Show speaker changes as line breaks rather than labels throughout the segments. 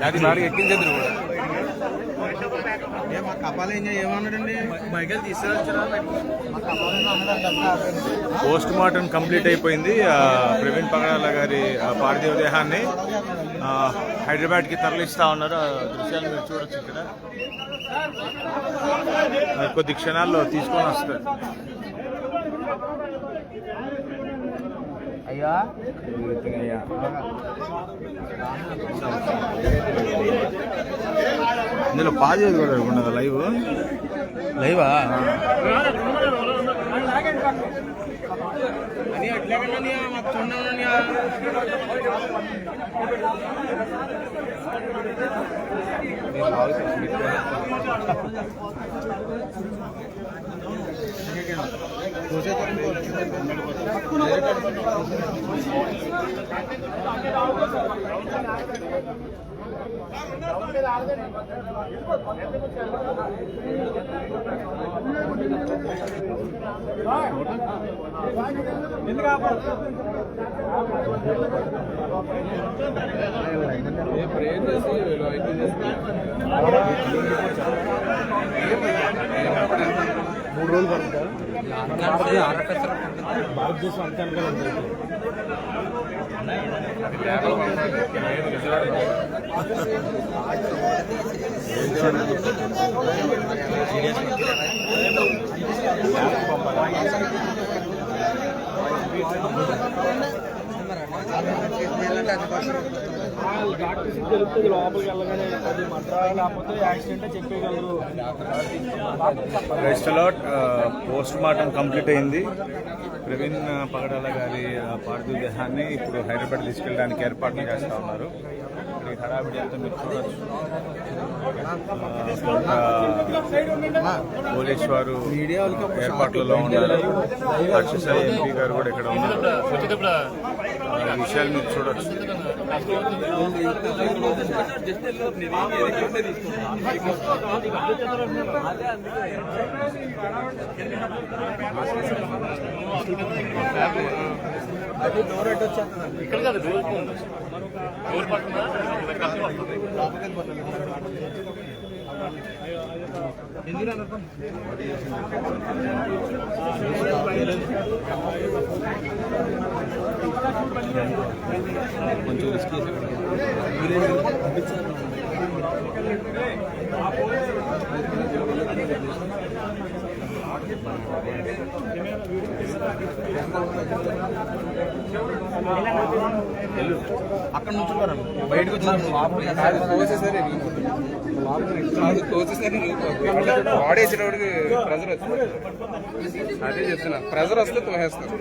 అది బాగా ఎక్కించదు కూడా
కపాలు ఏమన్నాడండి మైకల్ తీసుకురా.
పోస్ట్ మార్టం కంప్లీట్ అయిపోయింది. ప్రవీణ్ పగడాల గారి పార్థివ దేహాన్ని హైదరాబాద్కి తరలిస్తా ఉన్నారు. దృశ్యాలు మీరు చూడొచ్చు. ఇక్కడ కొద్ది క్షణాల్లో తీసుకొని వస్తారు.
అయ్యా
ఇందులో పాజేది కూడా ఉండదు. లైవా
అని అట్లే మాకు చూడండి.
మూడు రోజులు పడుతుంది. భారతదేశం అంతే
తెలుస్తుంది. లోపలికి వెళ్ళగానే అది మంత్రా లేకపోతే యాక్సిడెంట్ చెప్పేయగలరు.
రెస్టలాట్ పోస్ట్ మార్టం కంప్లీట్ అయింది. ప్రవీణ్ పగడాల గారి పార్థివ దేహాన్ని ఇప్పుడు హైదరాబాద్ తీసుకెళ్ళడానికి ఏర్పాట్లు చేస్తూ ఉన్నారు. ఇక్కడ హడావిడి అంతా మీరు చూడవచ్చు. పోలీసు వారు ఏర్పాట్లలో ఉన్నారు. హర్షసాయి ఎంపీ గారు కూడా ఇక్కడ ఉన్నారు. ఈ విషయాలు మీరు చూడవచ్చు.
అది డోర్ ఎట్ వచ్చా ఇక్కడ కాదు. డోర్ పక్కన
కొంచెం రిస్కీ.
అక్కడ నుంచి బయటకు వచ్చి వాడేసినప్పటికి ప్రెజర్ వచ్చింది. అదే చెప్తున్నా, ప్రెజర్ వస్తే తోసేస్తాను.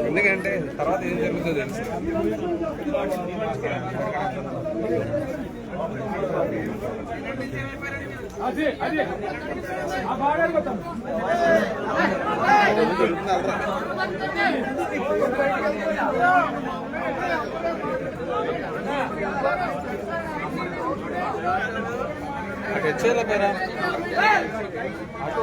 ఎందుకంటే తర్వాత ఏం జరుగుతుందో తెలుసు. అటు వచ్చేలా పేరా అటు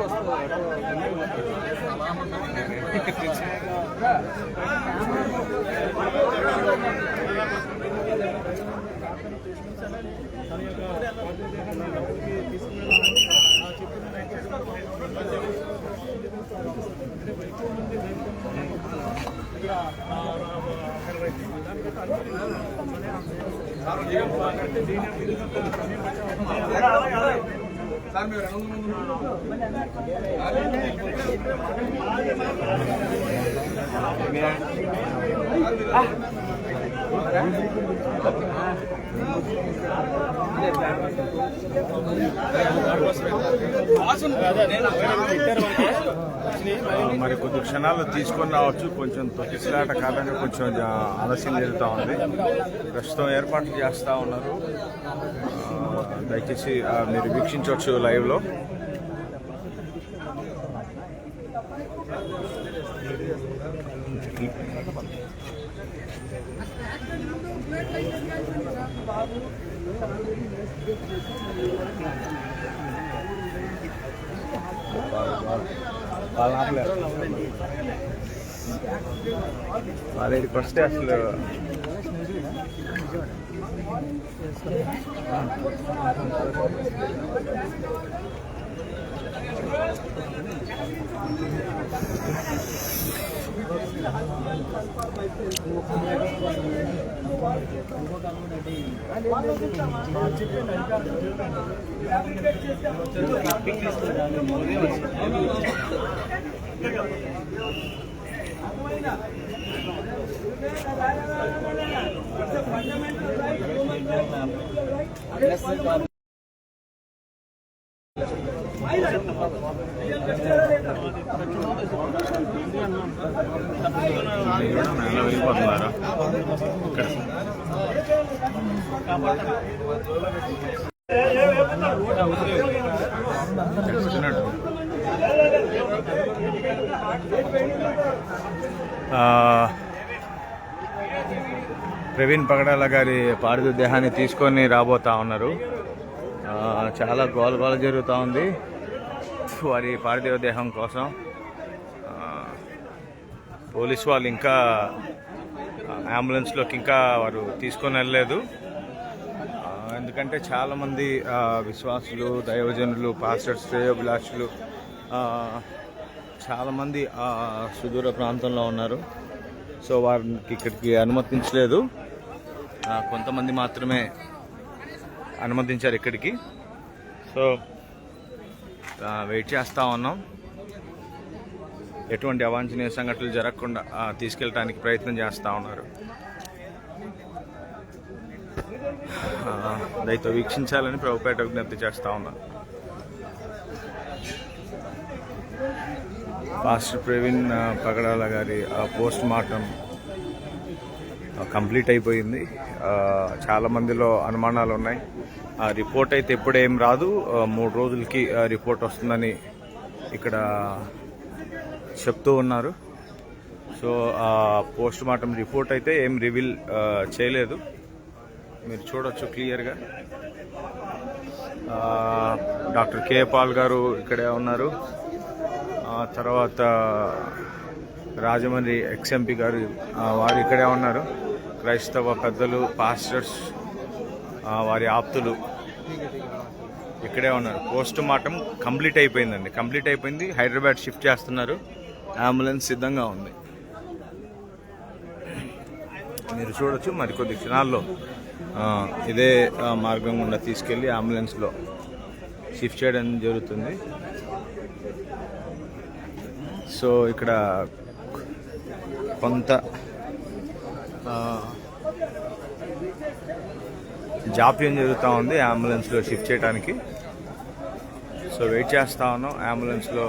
మరి కొద్ది క్షణాలు తీసుకొని రావచ్చు. కొంచెం తొక్కిసలాట కారణంగా కొంచెం ఆలస్యం జరుగుతూ ఉంది. ప్రస్తుతం ఏర్పాట్లు చేస్తూ ఉన్నారు. దయచేసి మీరు వీక్షించవచ్చు లైవ్లో. వాళ్ళకి వస్తే అసలు వెళ్ళిపోతున్నారా ఇక్కడ ప్రవీణ్ పగడాల గారి పార్థివ దేహాన్ని తీసుకొని రాబోతా ఉన్నారు. చాలా గోల జరుగుతూ ఉంది వారి పార్థివ దేహం కోసం. పోలీసు వాళ్ళు ఇంకా అంబులెన్స్లోకి ఇంకా వారు తీసుకొని వెళ్ళలేదు. ఎందుకంటే చాలామంది విశ్వాసులు, దైవజనులు, పాస్టర్స్, శ్రేయోభిలాషులు చాలామంది సుదూర ప్రాంతంలో ఉన్నారు. సో వారికి ఇక్కడికి అనుమతించలేదు. కొంతమంది మాత్రమే అనుమతించారు ఇక్కడికి. సో వెయిట్ చేస్తూ ఉన్నాం. ఎటువంటి అవాంఛనీయ సంఘటనలు జరగకుండా తీసుకెళ్ళడానికి ప్రయత్నం చేస్తూ ఉన్నారు. దయతో వీక్షించాలని ప్రభుపేట విజ్ఞప్తి చేస్తూ ఉన్నారు. పాస్టర్ ప్రవీణ్ పగడాల గారి పోస్ట్ మార్టం కంప్లీట్ అయిపోయింది. చాలా మందిలో అనుమానాలు ఉన్నాయి. రిపోర్ట్ అయితే ఎప్పుడేం రాదు, 3 రోజులకి రిపోర్ట్ వస్తుందని ఇక్కడ చెప్తూ ఉన్నారు. సో పోస్ట్ మార్టం రిపోర్ట్ అయితే ఏం రివీల్ చేయలేదు. మీరు చూడొచ్చు క్లియర్గా. డాక్టర్ కే పాల్ గారు ఇక్కడే ఉన్నారు. తర్వాత రాజమండ్రి ఎక్స్ఎంపీ గారు వారు ఇక్కడే ఉన్నారు. క్రైస్తవ పెద్దలు, పాస్టర్స్, వారి ఆప్తులు ఇక్కడే ఉన్నారు. పోస్ట్ మార్టం కంప్లీట్ అయిపోయిందండి. కంప్లీట్ అయిపోయింది. హైదరాబాద్ షిఫ్ట్ చేస్తున్నారు. అంబులెన్స్ సిద్ధంగా ఉంది. మీరు చూడొచ్చు. మరికొద్ది క్షణాల్లో ఇదే మార్గం గుండా తీసుకెళ్లి అంబులెన్స్లో షిఫ్ట్ చేయడం జరుగుతుంది. సో ఇక్కడ కొంత జాప్యం జరుగుతూ ఉంది అంబులెన్స్లో షిఫ్ట్ చేయడానికి. సో వెయిట్ చేస్తూ ఉన్నాం. అంబులెన్స్లో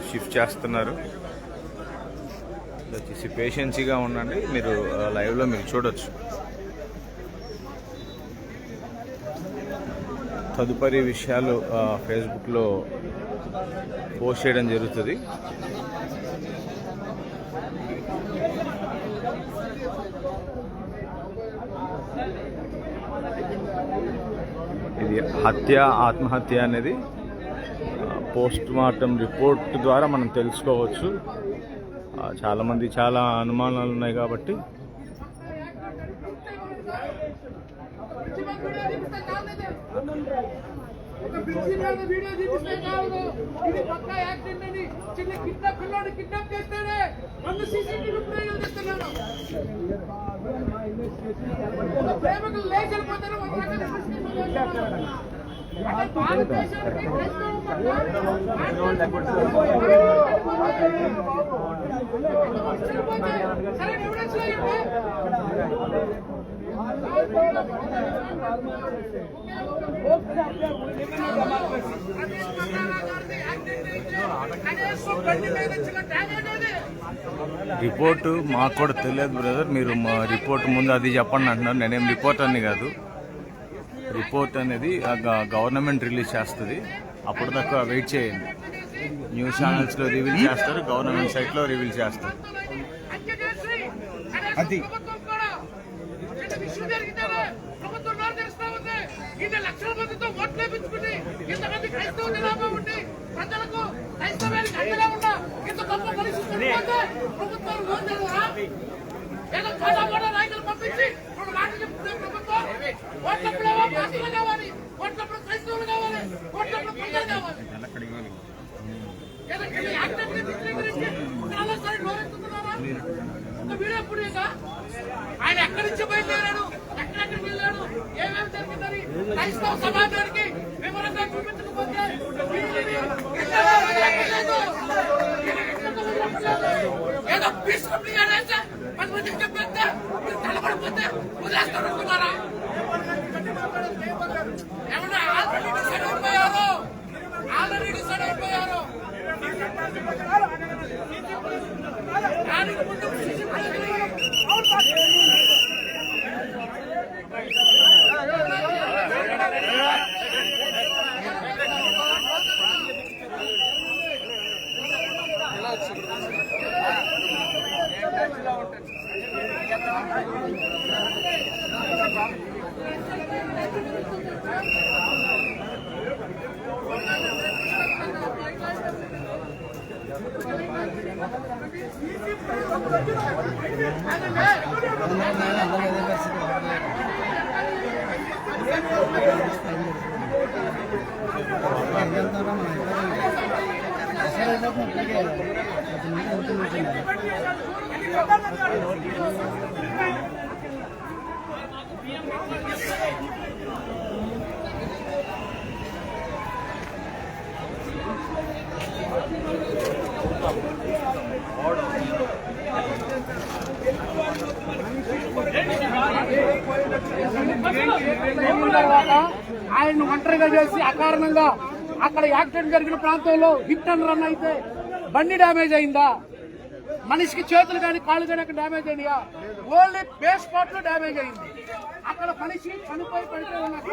షిఫ్ట్ చేస్తున్నారు. వచ్చేసి పేషెన్సీగా ఉండండి. మీరు లైవ్లో మీరు చూడొచ్చు. తదుపరి విషయాలు ఫేస్బుక్లో పోస్ట్ చేయడం జరుగుతుంది. ఇది ఆత్మహత్య అనేది పోస్ట్ మార్టం రిపోర్ట్ ద్వారా మనం తెలుసుకోవచ్చు. చాలామంది చాలా అనుమానాలు ఉన్నాయి కాబట్టి రిపోర్టు మాకు కూడా తెలియదు బ్రదర్. మీరు మా రిపోర్ట్ ముందు అది చెప్పండి అంటున్నారు. నేనేం రిపోర్ట్ అని కాదు. రిపోర్ట్ అనేది గవర్నమెంట్ రిలీజ్ చేస్తుంది. అప్పుడు దాకా వెయిట్ చేయండి. న్యూస్ ఛానల్స్లో రివీల్ చేస్తారు, గవర్నమెంట్ సైట్లో రివీల్ చేస్తారు. అది
లక్షల మందితో ఓట్లు వేయించుకుని ఇంతమంది క్రైస్తవ జనాభా ఉండి ప్రజలకు క్రైస్తవానికి అండగా ఉన్న ఇంత గొప్ప పరిస్థితి ప్రభుత్వాలు లోన్ ఏదో చాలా కూడా నాయకులు పంపించి రెండు మాటలు చెప్తుంది ప్రభుత్వం. ఓట్లప్పుడేమో పార్టీలు కావాలి, ఓట్లప్పుడు క్రైస్తవులు కావాలి, ఓట్లప్పుడు ప్రజలు కావాలి. ఏదో యాక్టివ్ చిత్రీకరించి చాలా సారి గౌరవిస్తున్నారా? ఒక వీడియో పుడిగా ఆయన ఎక్కడి నుంచి బయలుదేరాడు, ఎక్కడెక్కడికి వెళ్ళాడు, ఏమేమి జరిగిందని క్రైస్తవ సమాజానికి వివరంగా చూపించకపోతే ఏదో పీస్ఫుల్ అనేసి 10 మందికి చెప్పేస్తే మీరు తలబడిపోతే వదిలేస్తారనుకున్నారా? ఏమన్నా ఆల్రెడీ డిసైడ్ అయిపోయారు. దానికి ముందు ఆయన ఒంటరిగా చేసి అకారణంగా అక్కడ యాక్సిడెంట్ జరిగిన ప్రాంతంలో హిట్ అండ్ రన్ అయితే బండి డ్యామేజ్ అయిందా? మనిషికి చేతులు కానీ కాళ్ళు కానీ అక్కడ డ్యామేజ్ అయినాయా? ఓన్లీ బేస్ స్పాట్ లో డ్యామేజ్ అయింది. అక్కడ మనిషి చనిపోయి పడితే ఉన్నారు.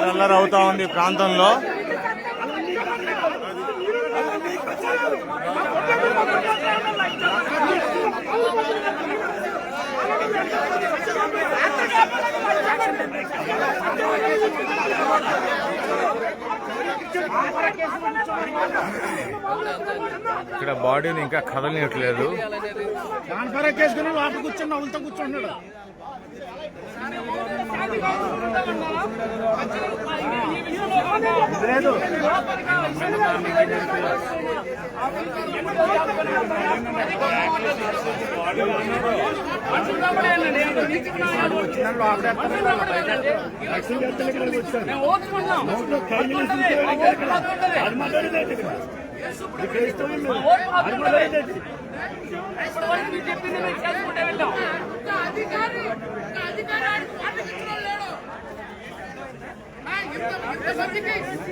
అల్లరి అవుతా ఉంది ప్రాంతంలో. ఇక్కడ బాడీని ఇంకా కదలనియట్లేదు.
కేసుకుని లోపల కూర్చొని నవ్వులతో కూర్చుంటున్నాడు. లేదు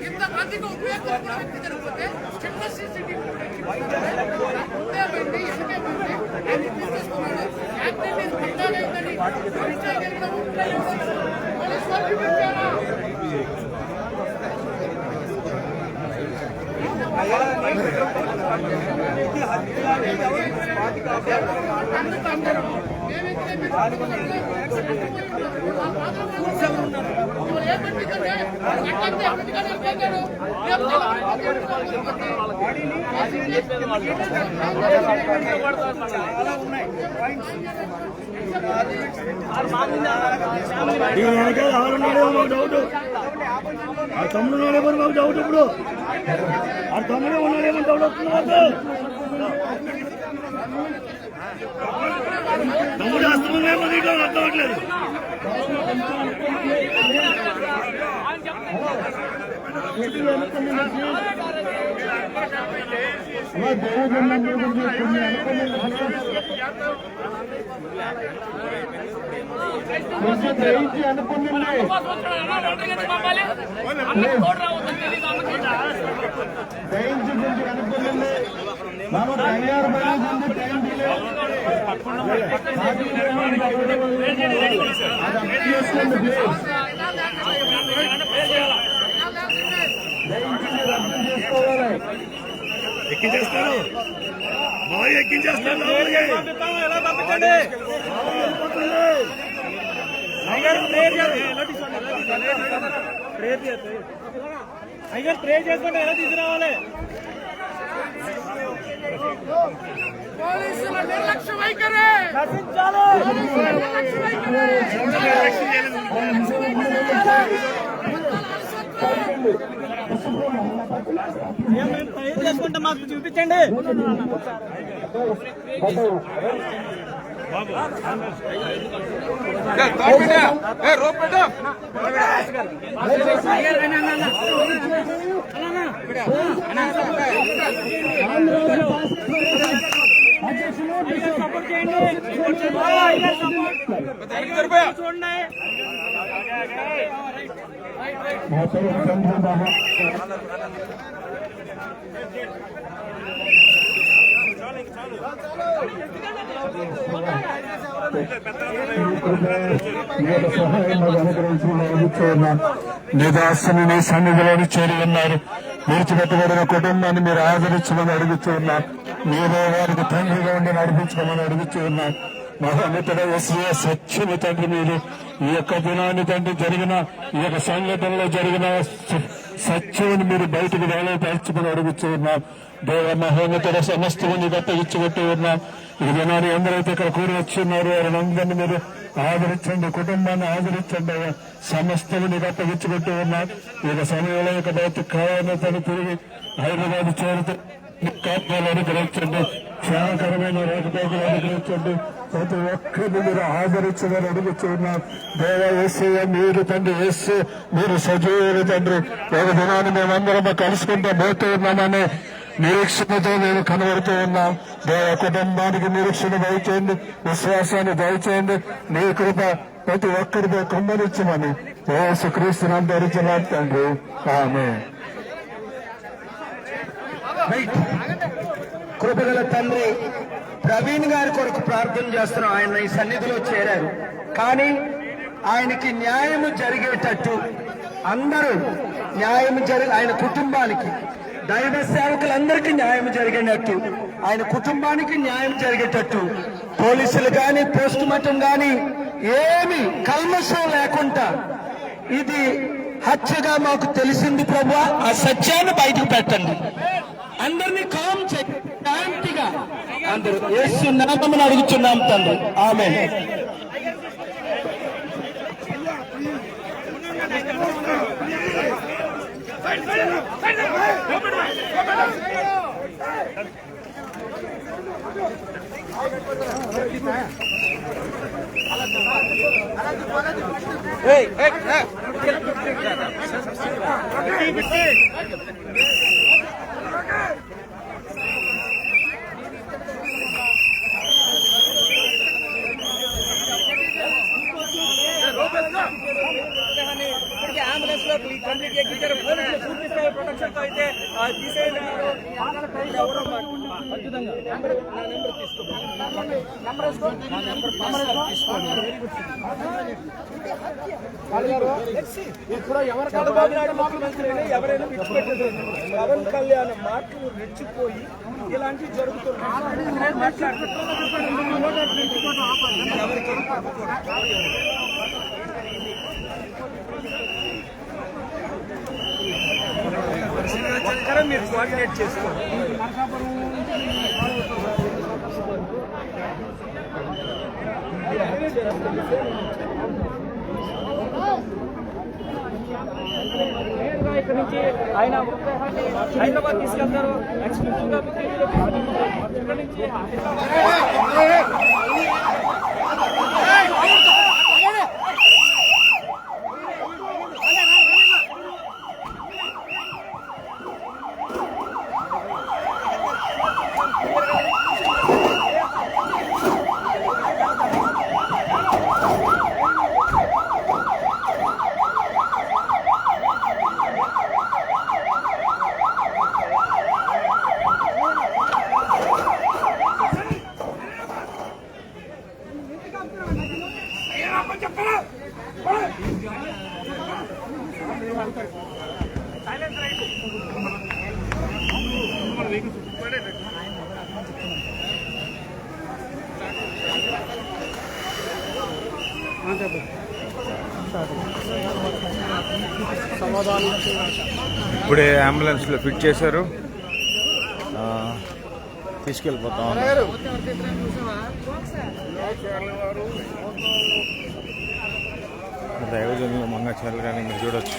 ఇంతమందికి ఉపయోగపడిన వ్యక్తి జరిగిపోతే చిన్న సీసీటీవీ ఏమంటే ఎట్లంటే అమెరికాలో వెళ్ళిపోయాడు.
ఎవరున్నాడేమో మాకు డౌట్. ఆ తమ్ముడు ఉన్నాడేమో మాకు డౌట్. ఇప్పుడు ఆ తమ్ముడే ఉన్నాడేమో డౌట్ వస్తుంది మాకు. తమ్ముడు వస్తుందేమో నీకు అర్థం అవ్వట్లేదు. ఎక్కించేస్తారు బాగా ఎక్కించేస్తారు. ఎలా పంపించండి ప్రే చేసుకోండి. ఎలా తీసుకురావాలి?
పోలీసుల నిర్లక్ష్య వైఖరి
చేసుకుంటే మాకు చూపించండి.
రోప్ పెట్టు.
సపోర్ట్ చేయండి. చూడండి.
సహాయం అనుగ్రహించున్నాం. నిదాసుని నీ సన్నిధిలోని చేరి ఉన్నారు. విడిచిపెట్టబడిన కుటుంబాన్ని మీరు ఆదరించమని అడుగుతూ ఉన్నాం. మీరే వారికి తండ్రిగా ఉండి నడిపించమని అడుగుతూ ఉన్నాం. మహోన్నతుడ యేసయ్య సత్యము తండ్రి, మీరు ఈ యొక్క దినాన్ని తండ్రి జరిగిన ఈ యొక్క సంఘటనలో జరిగిన సత్యముని మీరు బయటకు వేలపరచమని అడుగుతూ ఉన్నాం. దేవ మహోన్నతుడ సమస్తముని గట్టగిచ్చిపెట్టి ఉన్నాం. ఈ దినాన్ని ఎందరైతే ఇక్కడ కూడి వచ్చి ఉన్నారు వారిని అందరినీ మీరు ఆదరించండి, కుటుంబాన్ని ఆదరించండి. సమస్తముని గట్టగిచ్చిపెట్టి ఉన్నాం. ఈ సమయంలో ఇక బయటకు కావాలని తను తిరిగి హైదరాబాద్ చేరుతూ కాపాలు అనుగ్రహించండి, క్షేమకరమైన రాకపోకలు అనుగ్రహించండి. ప్రతి ఒక్కరిని మీరు ఆదరించమని అడుగుతున్నాం. దేవ యేసయ్య, మీరు తండ్రి యేసు, మీరు సజీవులు తండ్రి. ఒక దినాన్ని మేమందరం కలుసుకుంటూ పోతూ ఉన్నామని నిరీక్షణతో మేము కనబడుతూ ఉన్నాం. దేవ కుటుంబానికి నిరీక్షణ దయచేయండి, విశ్వాసాన్ని దయచేయండి. నీ కృప ప్రతి ఒక్కరితో కుమ్మరించమని యేసు క్రీస్తు నామమున ధరించున్నాం తండ్రి. ఆమేన్.
కృపగల తండ్రి, ప్రవీణ్ గారి కొరకు ప్రార్థన చేస్తున్నాం. ఆయన ఈ సన్నిధిలో చేరారు, కానీ ఆయనకి న్యాయము జరిగేటట్టు అందరూ ఆయన కుటుంబానికి, దైవ సేవకులందరికీ న్యాయం జరిగేటట్టు, ఆయన కుటుంబానికి న్యాయం జరిగేటట్టు పోలీసులు గాని పోస్ట్ మార్టం గాని ఏమి కల్మషం లేకుండా ఇది హత్యగా మాకు తెలిసింది ప్రభువా. ఆ సత్యాన్ని బయటకు పెట్టండి, అందరినీ కామ్ శాంతిగా అందరూ యేసు నామమున అడుగుతున్నాం తండ్రి. ఆమేన్.
అంబులెన్స్ లో తండ్రికి ఎక్కించారు. పోలీసులు పూర్తి స్థాయి ప్రొటెక్షన్ తో అయితే
ఇప్పుడు ఎవరు కలబాబు ముఖ్యమంత్రి ఎవరైనా విడిచిపెట్టేది పవన్ కళ్యాణ్ మాటలు రెచ్చిపోయి ఇలాంటివి జరుగుతున్నాయి. మీరు కోఆర్డినేట్ చేసుకోండి.
ఇక్కడ నుంచి ఆయన హైదరాబాద్ తీసుకెళ్తారు. ఎక్స్క్లూజివ్ గా ఇక్కడ నుంచి
ఇప్పుడే అంబులెన్స్లో ఫిట్ చేశారు, తీసుకెళ్ళిపోతా ఉన్నారు. దైవజనులు మంగాచార్యులు కానీ మీరు చూడొచ్చు.